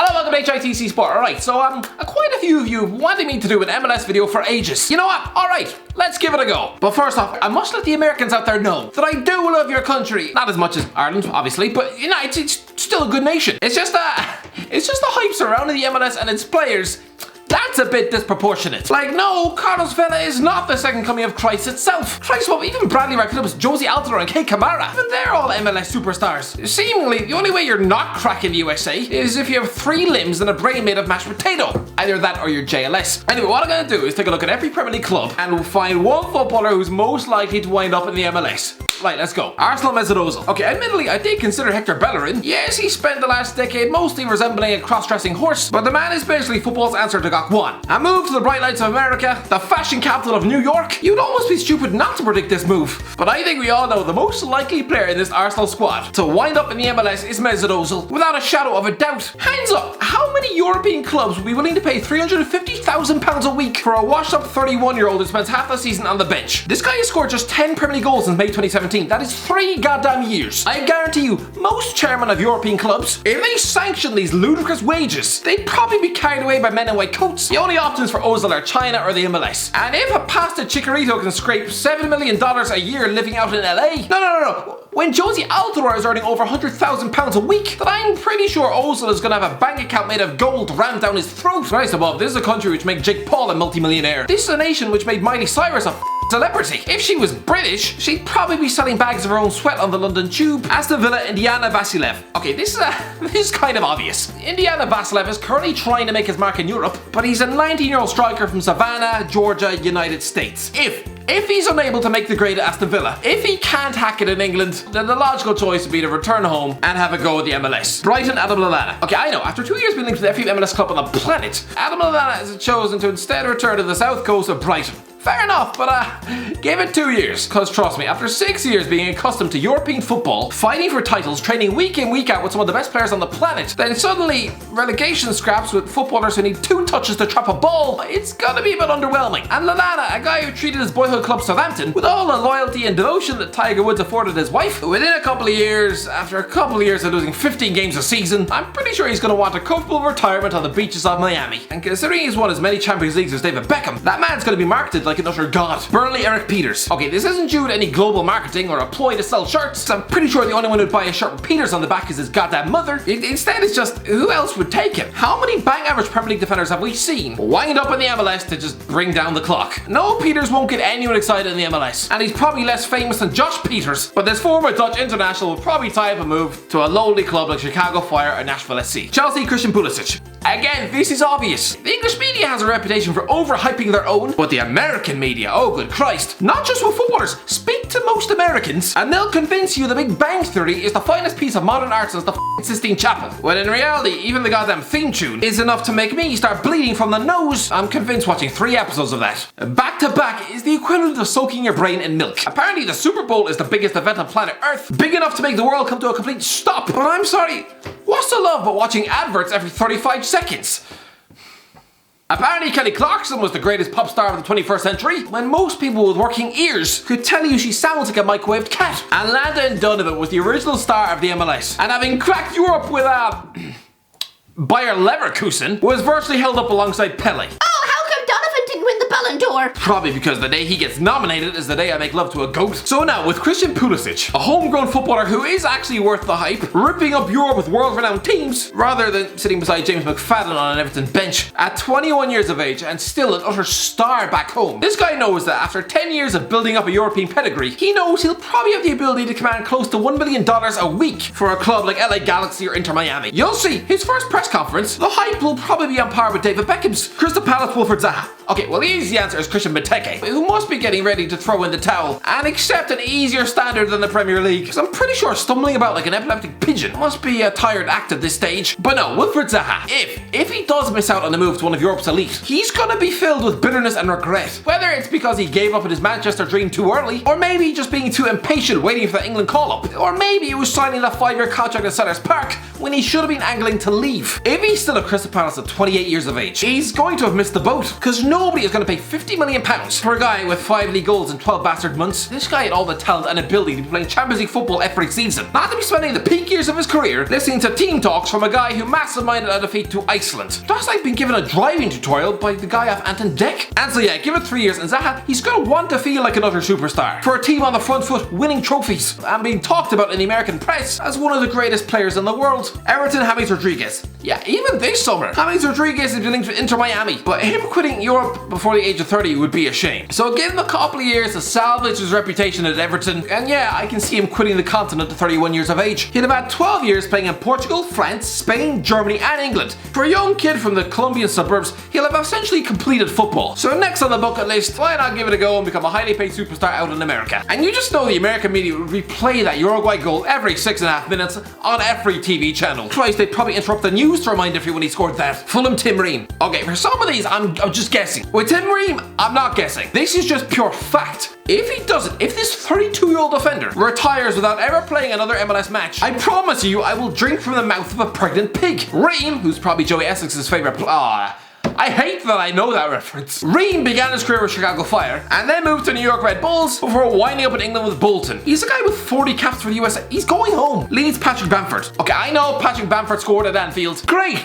Hello, welcome to HITC Sport. Alright, so quite a few of you wanted me to do an MLS video for ages. You know what? Alright, let's give it a go. But first off, I must let the Americans out there know that I do love your country. Not as much as Ireland, obviously, but you know, it's still a good nation. It's just the hype surrounding the MLS and its players. That's a bit disproportionate. Like, no, Carlos Vela is not the second coming of Christ itself. Christ, well, even Bradley Radcliffe's Josie Altidore and Kei Kamara, even they're all MLS superstars. Seemingly, the only way you're not cracking the USA is if you have 3 limbs and a brain made of mashed potato. Either that or you're JLS. Anyway, what I'm gonna do is take a look at every Premier League club and we'll find one footballer who's most likely to wind up in the MLS. Right, let's go. Arsenal Mesut Ozil. Okay, admittedly, I did consider Hector Bellerin. Yes, he spent the last decade mostly resembling a cross-dressing horse, but the man is basically football's answer to Gok 1. A move to the bright lights of America, the fashion capital of New York. You'd almost be stupid not to predict this move. But I think we all know the most likely player in this Arsenal squad to wind up in the MLS is Mesut Ozil, without a shadow of a doubt. Hands up, how many European clubs would be willing to pay £350,000 a week for a washed-up 31-year-old who spends half the season on the bench? This guy has scored just 10 Premier League goals since May 2017. That is 3 goddamn years. I guarantee you, most chairmen of European clubs, if they sanction these ludicrous wages, they'd probably be carried away by men in white coats. The only options for Ozil are China or the MLS. And if a pasta Chicharito can scrape $7 million a year living out in LA, no. When Josie Altidore is earning over £100,000 a week, then I'm pretty sure Ozil is gonna have a bank account made of gold rammed down his throat. Christ above, this is a country which made Jake Paul a multimillionaire. This is a nation which made Miley Cyrus a celebrity. If she was British, she'd probably be selling bags of her own sweat on the London Tube. Aston Villa, Indiana Vassilev. Okay, this is kind of obvious. Indiana Vassilev is currently trying to make his mark in Europe, but he's a 19-year-old striker from Savannah, Georgia, United States. If he's unable to make the grade at Aston Villa, if he can't hack it in England, then the logical choice would be to return home and have a go at the MLS. Brighton, Adam Lallana. Okay, I know, after 2 years being linked to every MLS club on the planet, Adam Lallana has chosen to instead return to the south coast of Brighton. Fair enough, but give it 2 years. Cause trust me, after 6 years being accustomed to European football, fighting for titles, training week in, week out with some of the best players on the planet, then suddenly relegation scraps with footballers who need 2 touches to trap a ball, it's gonna be a bit underwhelming. And Lallana, a guy who treated his boyhood club Southampton with all the loyalty and devotion that Tiger Woods afforded his wife, within a couple of years, after a couple of years of losing 15 games a season, I'm pretty sure he's gonna want a comfortable retirement on the beaches of Miami. And considering he's won as many Champions Leagues as David Beckham, that man's gonna be marketed like an utter god. Burnley, Eric Peters. Okay, this isn't due to any global marketing or a ploy to sell shirts. I'm pretty sure the only one who'd buy a shirt with Peters on the back is his goddamn mother. Instead, it's just, who else would take him? How many bang average Premier League defenders have we seen wind up in the MLS to just bring down the clock? No, Peters won't get anyone excited in the MLS. And he's probably less famous than Josh Peters, but this former Dutch international will probably tie up a move to a lowly club like Chicago Fire or Nashville SC. Chelsea, Christian Pulisic. Again, this is obvious. The English media has a reputation for overhyping their own, but the American media, oh good Christ, not just with footballers, speak to most Americans and they'll convince you the Big Bang Theory is the finest piece of modern art since the Sistine Chapel. When in reality, even the goddamn theme tune is enough to make me start bleeding from the nose. I'm convinced watching 3 episodes of that. Back to back is the equivalent of soaking your brain in milk. Apparently the Super Bowl is the biggest event on planet Earth, big enough to make the world come to a complete stop. But I'm sorry, what's the love but watching adverts every 35 seconds? Apparently Kelly Clarkson was the greatest pop star of the 21st century, when most people with working ears could tell you she sounds like a microwaved cat. And Landon Donovan was the original star of the MLS, and having cracked Europe with Bayer Leverkusen, was virtually held up alongside Pele. Win the Ballon d'Or. Probably because the day he gets nominated is the day I make love to a goat. So now, with Christian Pulisic, a homegrown footballer who is actually worth the hype, ripping up Europe with world-renowned teams, rather than sitting beside James McFadden on an Everton bench, at 21 years of age and still an utter star back home, this guy knows that after 10 years of building up a European pedigree, he knows he'll probably have the ability to command close to $1 million a week for a club like LA Galaxy or Inter Miami. You'll see, his first press conference, the hype will probably be on par with David Beckham's. Crystal Palace, Wilfried Zaha. Okay, well the easy answer is Christian Benteke, who must be getting ready to throw in the towel and accept an easier standard than the Premier League, because I'm pretty sure stumbling about like an epileptic pigeon must be a tired act at this stage. But no, Wilfried Zaha, if he does miss out on a move to one of Europe's elite, he's gonna be filled with bitterness and regret. Whether it's because he gave up on his Manchester dream too early, or maybe just being too impatient waiting for the England call-up, or maybe it was signing that 5-year contract at Sellers Park when he should have been angling to leave. If he's still at Crystal Palace at 28 years of age, he's going to have missed the boat, because nobody is going to pay £50 million for a guy with 5 league goals in 12 bastard months. This guy had all the talent and ability to be playing Champions League football every season. Not to be spending the peak years of his career listening to team talks from a guy who masterminded a defeat to Iceland. Just like being given a driving tutorial by the guy off Anton Deck. And so yeah, give it 3 years and Zaha, he's gonna want to feel like another superstar. For a team on the front foot, winning trophies, and being talked about in the American press as one of the greatest players in the world. Everton, James Rodriguez. Yeah, even this summer, James Rodriguez is linked with Inter Miami, but him quitting Europe before the age of 30 would be a shame. So give him a couple of years to salvage his reputation at Everton, and yeah, I can see him quitting the continent at 31 years of age. He'd have had 12 years playing in Portugal, France, Spain, Germany and England. For a young kid from the Colombian suburbs, he'll have essentially completed football. So next on the bucket list, why not give it a go and become a highly paid superstar out in America? And you just know the American media would replay that Uruguay goal every 6.5 minutes on every TV channel. Christ, they'd probably interrupt the news to remind everyone he scored that. Fulham Tim Ream. Okay, for some of these, I'm just guessing. With Tim Ream, I'm not guessing. This is just pure fact. If he doesn't, if this 32-year-old defender retires without ever playing another MLS match, I promise you I will drink from the mouth of a pregnant pig. Ream, who's probably Joey Essex's favourite I hate that I know that reference. Ream began his career with Chicago Fire and then moved to New York Red Bulls before winding up in England with Bolton. He's a guy with 40 caps for the USA. He's going home. Leeds Patrick Bamford. Okay, I know Patrick Bamford scored at Anfield. Great.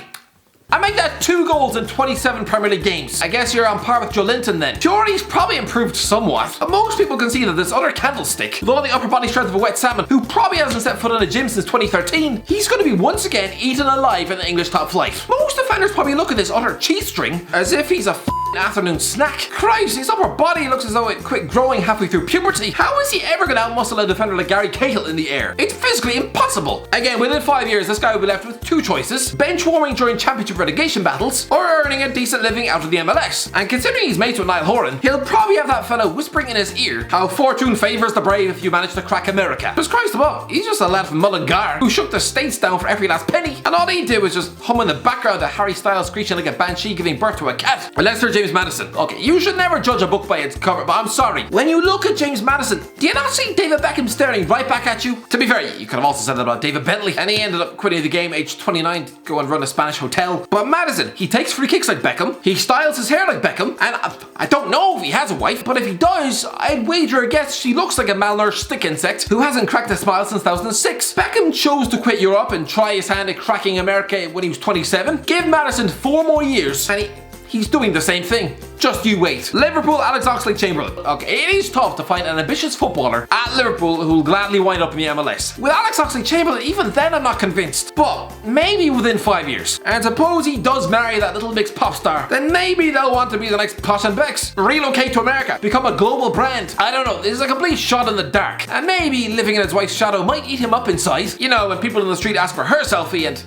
I make that 2 goals in 27 Premier League games. I guess you're on par with Joe Linton then. Jordy's probably improved somewhat, but most people can see that this other candlestick, with all the upper body strength of a wet salmon, who probably hasn't set foot in a gym since 2013, he's going to be once again eaten alive in the English top flight. Most defenders probably look at this other cheese string as if he's a afternoon snack. Christ, his upper body looks as though it quit growing halfway through puberty. How is he ever going to outmuscle a defender like Gary Cahill in the air? It's physically impossible. Again, within 5 years, this guy will be left with 2 choices: bench warming during championship relegation battles, or earning a decent living out of the MLS. And considering he's mates with Niall Horan, he'll probably have that fellow whispering in his ear how fortune favours the brave if you manage to crack America. Because Christ above, he's just a lad from Mullingar who shook the States down for every last penny, and all he did was just hum in the background to Harry Styles screeching like a banshee giving birth to a cat. Leicester James Maddison. Okay, you should never judge a book by its cover, but I'm sorry. When you look at James Maddison, do you not see David Beckham staring right back at you? To be fair, you could have also said that about David Bentley, and he ended up quitting the game aged 29 to go and run a Spanish hotel. But Maddison, he takes free kicks like Beckham, he styles his hair like Beckham, and I don't know if he has a wife, but if he does, I'd wager a guess she looks like a malnourished stick insect who hasn't cracked a smile since 2006. Beckham chose to quit Europe and try his hand at cracking America when he was 27. Give Maddison 4 more years, and he's doing the same thing. Just you wait. Liverpool, Alex Oxlade-Chamberlain. Okay, it is tough to find an ambitious footballer at Liverpool who will gladly wind up in the MLS. With Alex Oxlade-Chamberlain, even then I'm not convinced. But maybe within 5 years. And suppose he does marry that little mixed pop star, then maybe they'll want to be the next Posh and Becks. Relocate to America, become a global brand. I don't know, this is a complete shot in the dark. And maybe living in his wife's shadow might eat him up inside. You know, when people in the street ask for her selfie and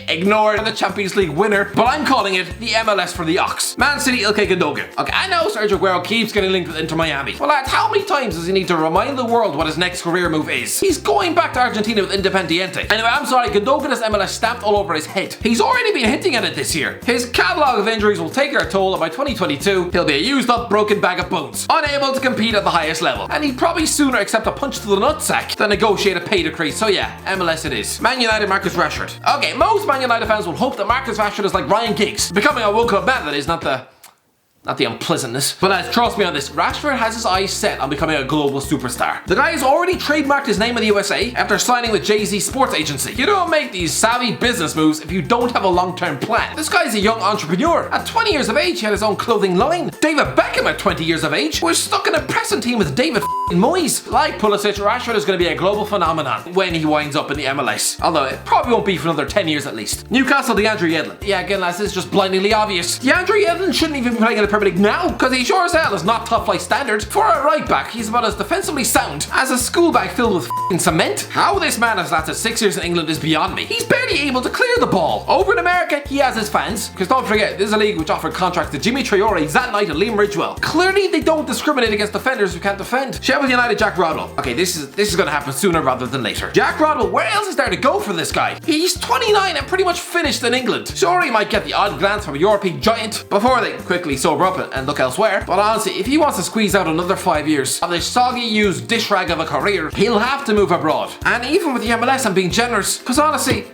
ignore the Champions League winner, but I'm calling it the MLS for the Ox. Man City, Ilkay Gundogan. Okay, I know Sergio Aguero keeps getting linked with Inter Miami. Well lads, how many times does he need to remind the world what his next career move is? He's going back to Argentina with Independiente. Anyway, I'm sorry, Gundogan has MLS stamped all over his head. He's already been hinting at it this year. His catalogue of injuries will take their toll, and by 2022, he'll be a used up, broken bag of bones, unable to compete at the highest level. And he'd probably sooner accept a punch to the nutsack than negotiate a pay decrease. So yeah, MLS it is. Man United, Marcus Rashford. Okay, most Man United fans will hope that Marcus Rashford is like Ryan Giggs, becoming a World Cup man, that is, not the unpleasantness. But trust me on this, Rashford has his eyes set on becoming a global superstar. The guy has already trademarked his name in the USA after signing with Jay-Z Sports Agency. You don't make these savvy business moves if you don't have a long-term plan. This guy's a young entrepreneur. At 20 years of age, he had his own clothing line. David Beckham at 20 years of age was stuck in a pressing team with David Moyes. Like Pulisic, Rashford is going to be a global phenomenon when he winds up in the MLS. Although it probably won't be for another 10 years at least. Newcastle, DeAndre Yedlin. Yeah, again lads, this is just blindingly obvious. DeAndre Yedlin shouldn't even be playing in the Premier League now, because he sure as hell is not top flight standard. For a right back, he's about as defensively sound as a school bag filled with cement. How this man has lasted 6 years in England is beyond me. He's barely able to clear the ball. Over in America, he has his fans, because don't forget, this is a league which offered contracts to Jimmy Traore, Zat Knight and Liam Ridgewell. Clearly they don't discriminate against defenders who can't defend. Sheffield United, Jack Rodwell. Okay, this is going to happen sooner rather than later. Jack Rodwell, where else is there to go for this guy? He's 29 and pretty much finished in England. Sure, he might get the odd glance from a European giant before they quickly sober up and look elsewhere, but honestly, if he wants to squeeze out another 5 years of this soggy used dish rag of a career, he'll have to move abroad. And even with the MLS, I'm being generous, because honestly,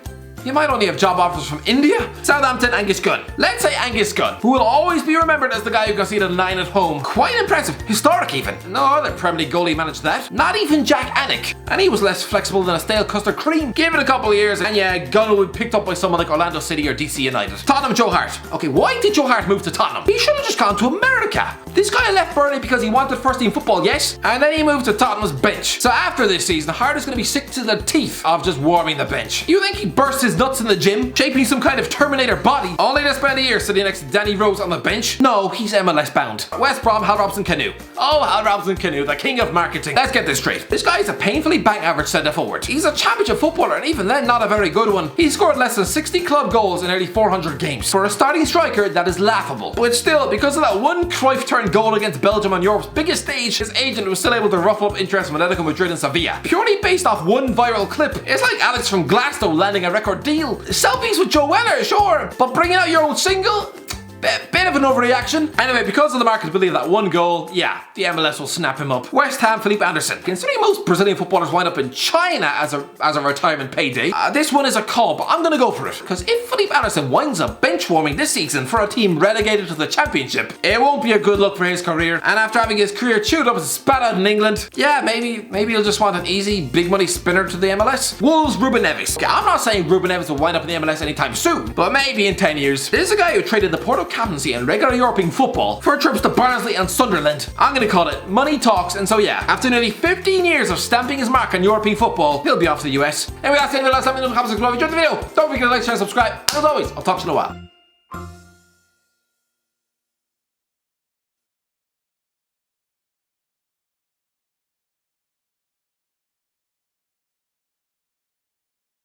He might only have job offers from India. Southampton, Angus Gunn. Let's say Angus Gunn, who will always be remembered as the guy who conceded 9 at home. Quite impressive. Historic even. No other Premier League goalie managed that. Not even Jack Anick. And he was less flexible than a stale custard cream. Give it a couple of years and yeah, Gunn will be picked up by someone like Orlando City or DC United. Tottenham, Joe Hart. Okay, why did Joe Hart move to Tottenham? He should have just gone to America. This guy left Burnley because he wanted first team football, yes? And then he moved to Tottenham's bench. So after this season, Hart is going to be sick to the teeth of just warming the bench. You think he burst his nuts in the gym, shaping some kind of Terminator body, only to spend a year sitting next to Danny Rose on the bench? No, he's MLS bound. West Brom, Hal Robson-Kanu. Oh, Hal Robson-Kanu, the king of marketing. Let's get this straight. This guy is a painfully bang average centre forward. He's a championship footballer, and even then, not a very good one. He scored less than 60 club goals in nearly 400 games. For a starting striker, that is laughable. But still, because of that one Cruyff-turned goal against Belgium on Europe's biggest stage, his agent was still able to ruffle up interest from Atletico Madrid and Sevilla. Purely based off one viral clip. It's like Alex from Glasgow landing a record deal. Selfies with Joe Weller, sure, but bringing out your own single? Bit of an overreaction. Anyway, because of the marketability of that one goal, yeah, the MLS will snap him up. West Ham, Felipe Anderson. Considering most Brazilian footballers wind up in China as a retirement payday, this one is a call, but I'm gonna go for it. Because if Felipe Anderson winds up bench warming this season for a team relegated to the Championship, it won't be a good look for his career. And after having his career chewed up and spat out in England, yeah, maybe he'll just want an easy, big money spinner to the MLS. Wolves, Ruben Neves. Yeah, I'm not saying Ruben Neves will wind up in the MLS anytime soon, but maybe in 10 years. This is a guy who traded the Porto captaincy and regular European football for trips to Barnsley and Sunderland. I'm gonna call it money talks, and so yeah, after nearly 15 years of stamping his mark on European football, he'll be off to the US. Anyway, that's the end of the last time in the comments. If you enjoyed the video, don't forget to like, share, and subscribe, and as always, I'll talk to you in a while.